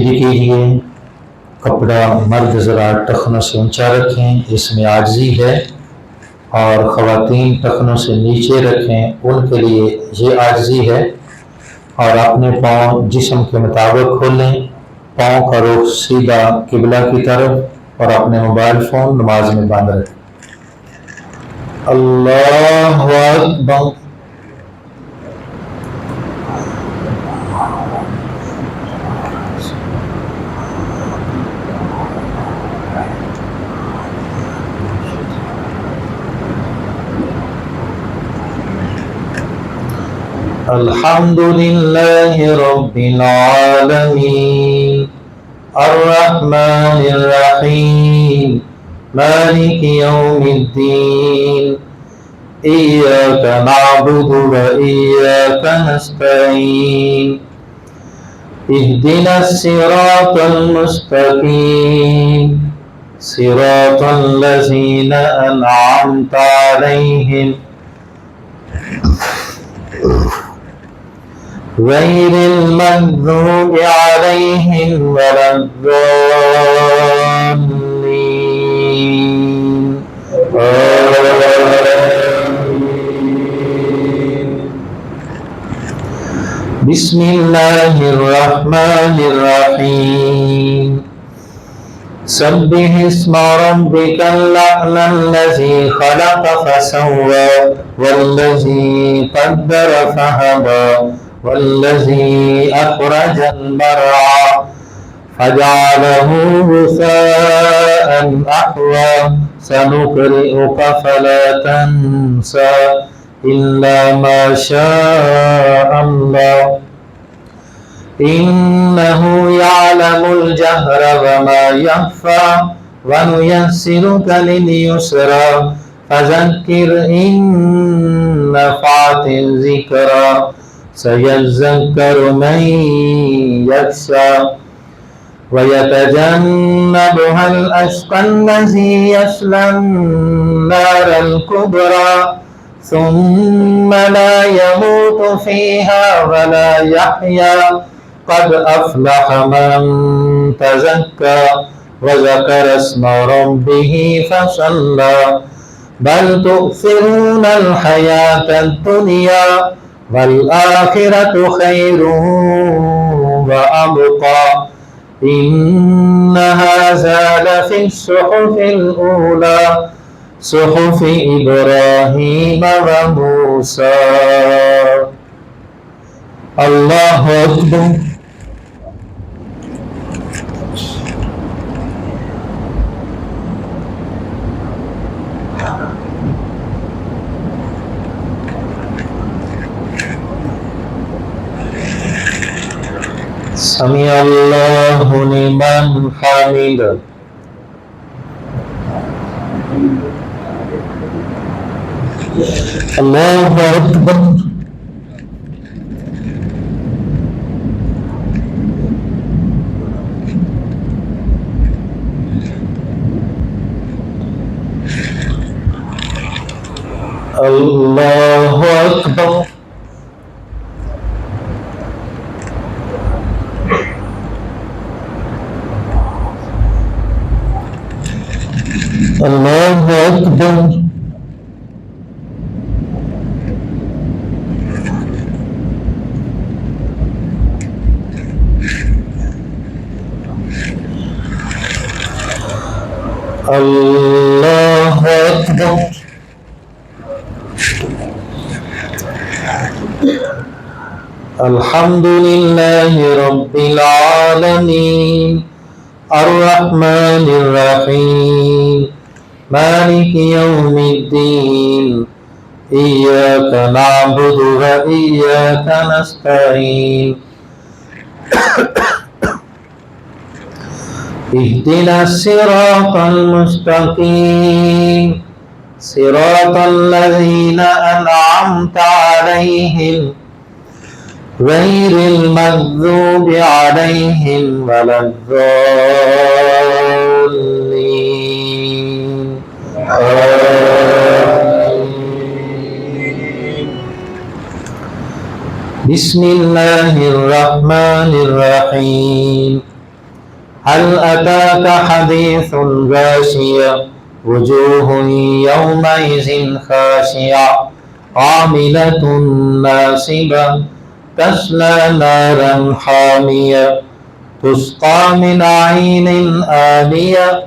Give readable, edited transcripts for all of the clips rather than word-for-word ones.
कीजिए। कपड़ा मर्द ज़रा टखनों से ऊंचा रखें, इसमें आजिज़ी है, और ख़वातीन टखनों से नीचे रखें, उनके लिए ये आजिज़ी है। और अपने पाँव जिस्म के मुताबिक खोलें, पाँव का रुख सीधा किबला की तरफ, और अपने मोबाइल फ़ोन नमाज में बंद रखें। अल्लाहु अकबर। अल्हम्दुलिल्लाहि रब्बिल आलमीन अर्रहमानिर रहीम मालिकि यौमिद्दीन इय्याका नअबुदु व इय्याका नस्तईन इहदिनस सिरातल मुस्तकीम सिरातल लज़ीना अनअमता अलैहिम गैरिल मग़्ज़ूबि अलैहिम वलद्दाल्लीन। बिस्मिल्लाहिर रहमानिर रहीम। सब्बिहिस्मा रब्बिकल अ'ला अल्लज़ी खलक़ फसव्वा वल्लज़ी क़द्दर फहदा वल्लज़ी अख़रजल मरअा फजअलहु गुसाअन अहवा सनुक़रिउका फला तंसा इल्ला मा शाअल्लाह इन्नहु यअलमुल जहर वमा यख़फ़ा वनुयस्सिरुका लिल-युस्रा फज़क्किर इन नफ़अतिज़ ज़िक्रा सयज़्ज़क्करु मन यख़्शा वयतजन्नबुहल अश्क़ाल्लज़ी यस्लन नारल कुब्रा सुम्मा ला यमूतु फ़ीहा वला यहया क़द अफ़लह मन तज़क्का वज़करा अस्म रब्बिही फ़सल्ला बल तु'थिरूनल हयातद दुनिया वल आखिरतु खैरुन व अबक़ा इन्न हाज़ा लफ़िस सुहुफ़िल ऊला सुहुफ़ि इब्राहीम व मूसा। अल्लाहु अकबर। समी अल्लाहु लिमन हमिदा। अल्लाहु अकबर। अल्लाहु अकबर। अल्लाहु अकबर। अल्लाहु अकबर। अल्हम्दुलिल्लाहि रब्बिल आलमीन अर्रहमानिर रहीम मालिकि यौमिद्दीन इय्याका नअबुदु व इय्याका नस्तईन इहदिनस सिरातल मुस्तकीम सिरातल लज़ीना अनअमता अलैहिम गैरिल मग़्ज़ूबि अलैहिम वलद्दाल्लीन। बिस्मिल्लाहिर रहमानिर रहीम। هل أتاك حديث الغاشية وجوه يومئذ خاشعة عاملة ناصبة تصلى نارا حامية تسقى من عين آنية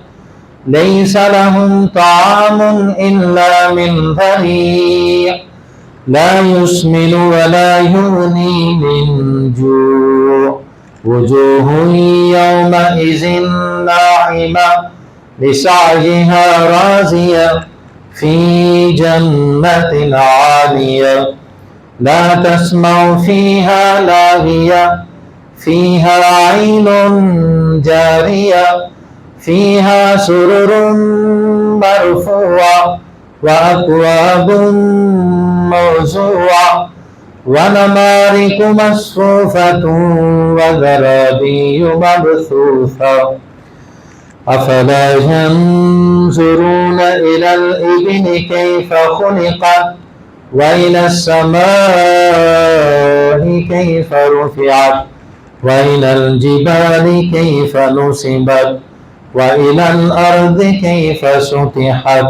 ليس لهم طعام إلا من ضريع لا يسمن ولا يغني من جوع وجوه يومئذ ناعمة لسعيها راضية في جنة عالية لا تسمع فيها لاغية فيها عين جارية فيها سرر مرفوعة وأكواب موضوعة ونمارق مصفوفة وزرابي مبثوثة أفلا ينظرون إلى الإبل كيف خلقت وإلى السماء كيف رفعت وإلى الجبال كيف نصبت وإلى الأرض كيف سطحت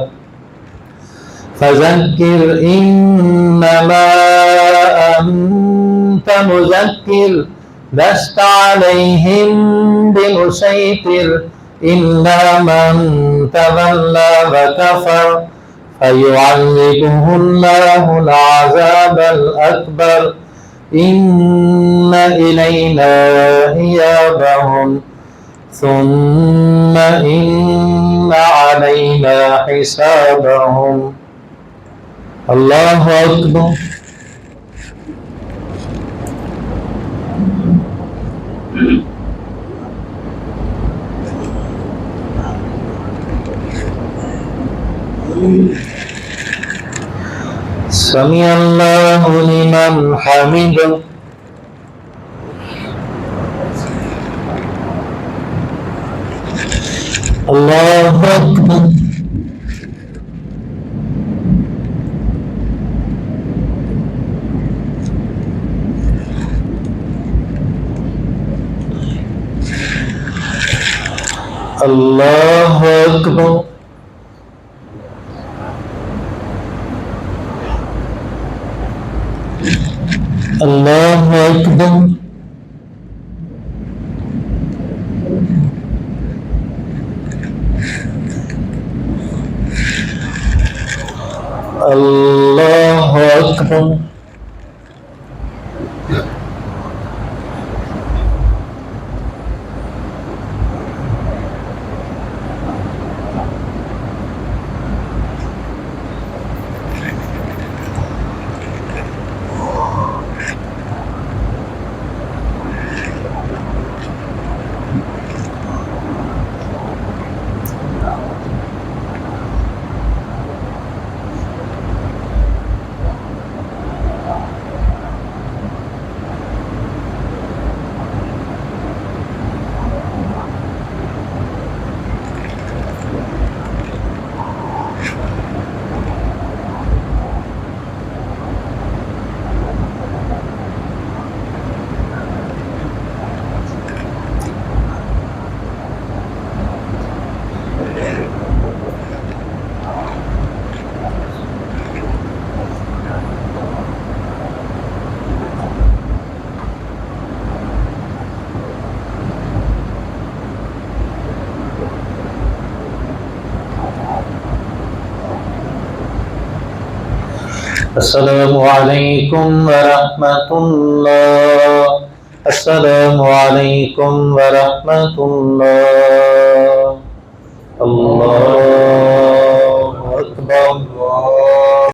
فذكر إنما أنت مذكر لست عليهم بمسيطر إلا من تولى وكفر فيعذبه الله العذاب الأكبر إن إلينا إيابهم ثم إن علينا حسابهم. الله أكبر. سمع الله لمن حمده. الله أكبر. الله أكبر. الله أكبر. الله أكبر. السلام عليكم ورحمة الله. السلام عليكم ورحمة الله.